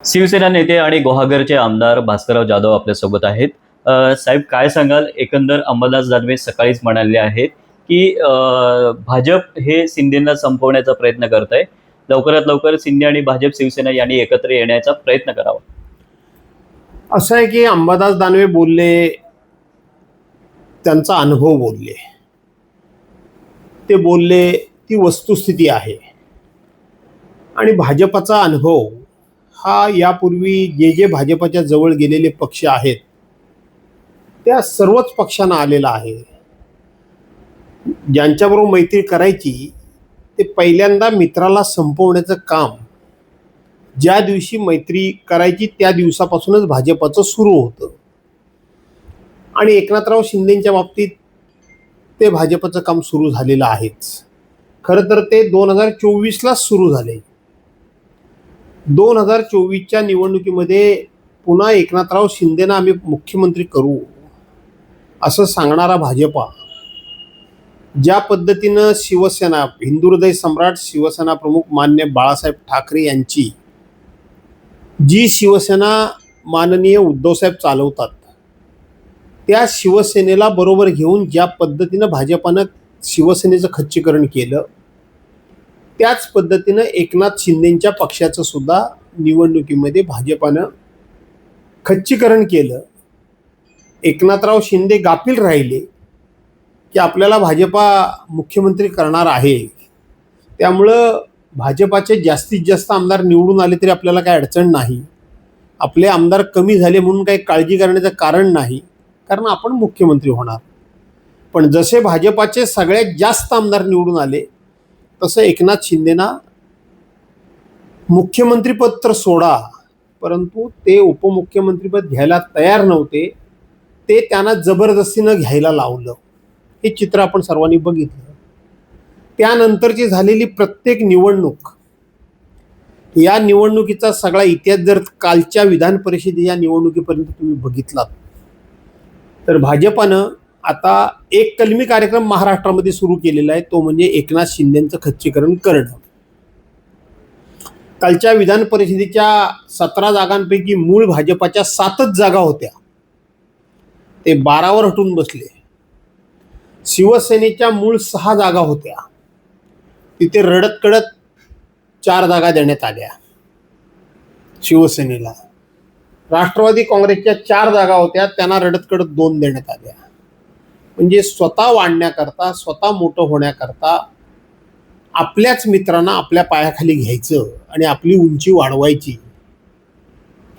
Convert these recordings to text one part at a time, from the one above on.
शिवसेना नेते आणि गुहागरचे आमदार भास्करराव जाधव आपल्यासोबत आहेत. साहेब, काय सांगाल? एकंदर अंबादास दानवे सकाळीच म्हणाले आहेत की भाजप हे शिंदेना संपवण्याचा प्रयत्न करत आहे. लवकरात लवकर शिंदे आणि भाजप शिवसेना यांनी एकत्र येण्याचा प्रयत्न करावा. असं आहे की अंबादास दानवे बोलले, त्यांचा अनुभव बोलले, ते बोलले ती वस्तुस्थिती आहे. आणि भाजपाचा अनुभव हा यापूर्वी जे जे भाजपाच्या जवळ गेलेले पक्ष आहेत त्या सर्वच पक्षांना आलेला आहे. ज्यांच्याबरोबर मैत्री करायची ते पहिल्यांदा मित्राला संपवण्याचं काम ज्या दिवशी मैत्री करायची त्या दिवसापासूनच भाजपाचं सुरू होतं. आणि एकनाथराव शिंदेच्या बाबतीत ते भाजपाचं काम सुरू झालेलं आहेच. खरं तर ते 2024लाच सुरू झाले. 2024च्या निवडणुकीमध्ये पुन्हा एकनाथराव शिंदेना आम्ही मुख्यमंत्री करू असं सांगणारा भाजपा ज्या पद्धतीनं शिवसेना, हिंदू हृदय सम्राट शिवसेना प्रमुख मान्य बाळासाहेब ठाकरे यांची जी शिवसेना माननीय उद्धवसाहेब चालवतात त्या शिवसेनेला बरोबर घेऊन ज्या पद्धतीनं भाजपानं शिवसेनेचं खच्चीकरण केलं त्याच पद्धतीनं एकनाथ शिंदेच्या पक्षाचं सुद्धा निवडणुकीमध्ये भाजपानं खच्चीकरण केलं. एकनाथराव शिंदे गाफील राहिले की आपल्याला भाजपा मुख्यमंत्री करणार आहे, त्यामुळं भाजपाचे जास्तीत जास्त आमदार निवडून आले तरी आपल्याला काही अडचण नाही, आपले आमदार कमी झाले म्हणून काही काळजी करण्याचं कारण नाही, कारण आपण मुख्यमंत्री होणार. पण जसे भाजपाचे सगळ्यात जास्त आमदार निवडून आले तसं एकनाथ शिंदेना मुख्यमंत्रीपद तर सोडा, परंतु ते उपमुख्यमंत्रीपद घ्यायला तयार नव्हते. ते त्यांना जबरदस्तीनं घ्यायला लावलं. हे चित्र आपण सर्वांनी बघितलं. त्यानंतरची झालेली प्रत्येक निवडणूक, या निवडणुकीचा सगळा इतिहास जर कालच्या विधान परिषदेच्या निवडणुकीपर्यंत तुम्ही बघितलात तर भाजपानं आता एक कलमी कार्यक्रम महाराष्ट्रामध्ये सुरू केलेला आहे, तो म्हणजे एकनाथ शिंदेचं खच्चीकरण करणं. कालच्या विधान परिषदेच्या 17 जागांपैकी मूळ भाजपाच्या 7च जागा होत्या, ते 12वर हटून बसले. शिवसेनेच्या मूळ 6 जागा होत्या, तिथे रडत कडत 4 जागा देण्यात आल्या शिवसेनेला. राष्ट्रवादी काँग्रेसच्या 4 जागा होत्या, त्यांना रडत कडत 2 देण्यात आल्या. म्हणजे स्वतः वाढण्याकरता, स्वतः मोठं होण्याकरता आपल्याच मित्रांना आपल्या पायाखाली घ्यायचं आणि आपली उंची वाढवायची,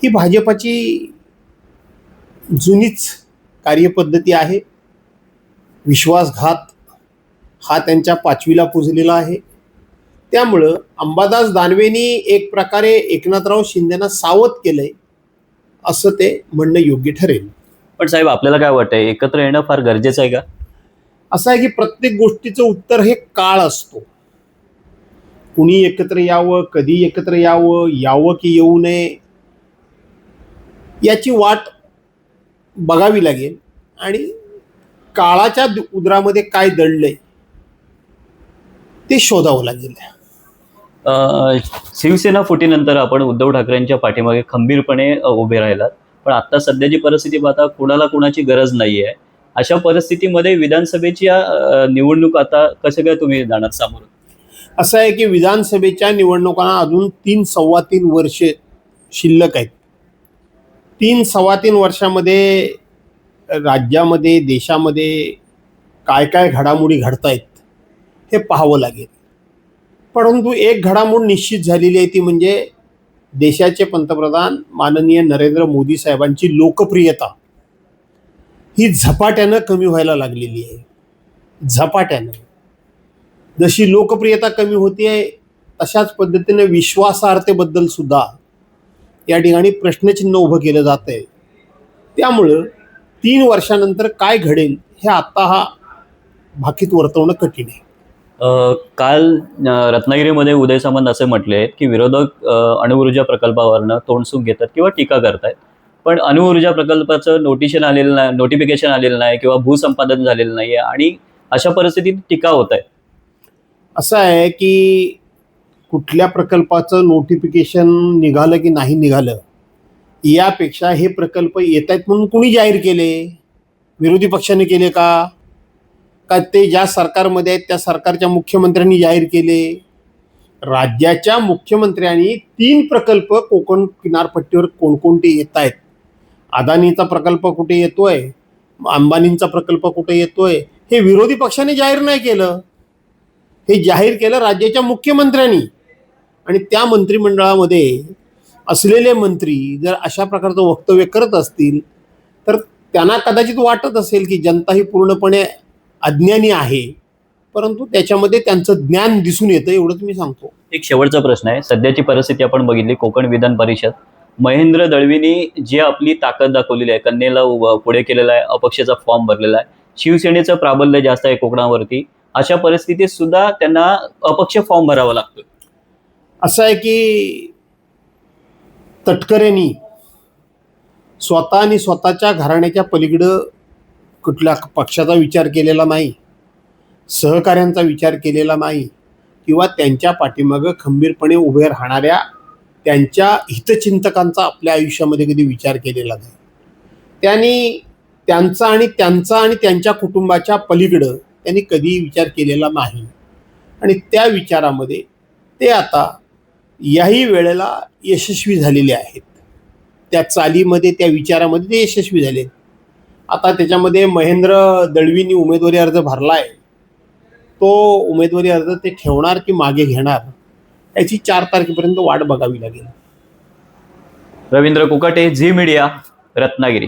ही भाजपाची जुनीच कार्यपद्धती आहे. विश्वासघात हा त्यांच्या 5वीला पुजलेला आहे. त्यामुळं अंबादास दानवेंनी एक प्रकारे एकनाथराव शिंदेना सावध केलंय असं ते म्हणणं योग्य ठरेल. पण साहेब, आपल्याला काय वाटतंय, एकत्र येणं फार गरजेचं आहे का? असं आहे की प्रत्येक गोष्टीचं उत्तर हे काळ असतो. कुणी एकत्र यावं, कधी एकत्र यावं, यावं की येऊ नये, याची वाट बघावी लागेल. आणि काळाच्या उदरामध्ये काय दडलंय ते शोधावं लागेल. शिवसेना फुटीनंतर आपण उद्धव ठाकरेंच्या पाठीमागे खंबीरपणे उभे राहिलात, पण आता सध्याची परिस्थिती पाहता कुणाला कुणाची गरज नाही आहे. अशा परिस्थितीमध्ये विधानसभेची निवडणूक आता कसं काय तुम्ही जाणार सामोरं? असं आहे की विधानसभेच्या निवडणुकांना अजून 3-3.25 वर्षे शिल्लक आहेत. 3-3.25 वर्षामध्ये राज्यामध्ये, देशामध्ये काय काय घडामोडी घडतायत हे पाहावं लागेल. परंतु एक घडामोड निश्चित झालेली आहे, ती म्हणजे देशाचे पंतप्रधान माननीय नरेंद्र मोदी साहेबांची लोकप्रियता ही झपाट्यानं कमी व्हायला लागलेली आहे. झपाट्यानं जशी लोकप्रियता कमी होते तशाच पद्धतीने विश्वासार्हतेबद्दल सुद्धा या ठिकाणी प्रश्नचिन्ह उभं केलं जात आहे. त्यामुळं 3 वर्षानंतर काय घडेल हे आता हा भाकीत वर्तवणं कठीण आहे. काल रत्नागिरीमध्ये उदय सामंत असे म्हटले आहेत की विरोधक अणुऊर्जा प्रकल्पावरनं तोंडसूक घेतात किंवा टीका करतायत, पण अणुऊर्जा प्रकल्पाचं नोटिफिकेशन आलेलं नाही किंवा भूसंपादन झालेलं नाही आहे आणि अशा परिस्थितीत टीका होत आहे. असं आहे की कुठल्या प्रकल्पाचं नोटिफिकेशन निघालं की नाही निघालं यापेक्षा हे प्रकल्प येत आहेत म्हणून कुणी जाहीर केले? विरोधी पक्षाने केले का ते ज्या सरकारमध्ये आहेत त्या सरकारच्या मुख्यमंत्र्यांनी जाहीर केले? राज्याच्या मुख्यमंत्र्यांनी 3 प्रकल्प कोकण किनारपट्टीवर कोणकोणते येत आहेत, अदानीचा प्रकल्प कुठे येतोय, अंबानींचा प्रकल्प कुठे येतोय, हे विरोधी पक्षाने जाहीर नाही केलं. हे जाहीर केलं राज्याच्या मुख्यमंत्र्यांनी. आणि त्या मंत्रिमंडळामध्ये असलेले मंत्री जर अशा प्रकारचं वक्तव्य करत असतील तर त्यांना कदाचित वाटत असेल की जनता ही पूर्णपणे अज्ञानी आहे, परंतु त्याच्यामध्ये त्यांचं ज्ञान दिसून येतं, एवढंच मी सांगतो. एक शेवटचा प्रश्न आहे. सध्याची परिस्थिती आपण बघितली, कोकण विधान परिषद महेंद्र दळवींनी जे आपली ताकद दाखवलेली आहे, कन्येला पुढे केलेला आहे, अपक्षाचा फॉर्म भरलेला आहे, शिवसेनेचं प्राबल्य जास्त आहे कोकणावरती, अशा परिस्थितीत सुद्धा त्यांना अपक्ष फॉर्म भरावा लागतो. असं आहे की तटकरेंनी स्वतः आणि स्वतःच्या घराण्याच्या पलीकडं कुठल्या पक्षाचा विचार केलेला नाही, सहकाऱ्यांचा विचार केलेला नाही, किंवा त्यांच्या पाठीमागं खंबीरपणे उभे राहणाऱ्या त्यांच्या हितचिंतकांचा आपल्या आयुष्यामध्ये कधी विचार केलेला नाही. त्यांनी त्यांचा आणि त्यांच्या कुटुंबाच्या पलीकडं त्यांनी कधी विचार केलेला नाही. आणि त्या विचारामध्ये ते आता याही वेळेला यशस्वी झालेले आहेत. त्या चालीमध्ये, त्या विचारामध्ये ते यशस्वी झाले. आता त्याच्यामध्ये महेंद्र दळवींनी उमेदवारी अर्ज भरला आहे, तो उमेदवारी अर्ज ते ठेवणार की मागे घेणार याची 4 तारखेपर्यंत वाट बघावी लागेल. रवींद्र कुकाटे, झी मीडिया, रत्नागिरी.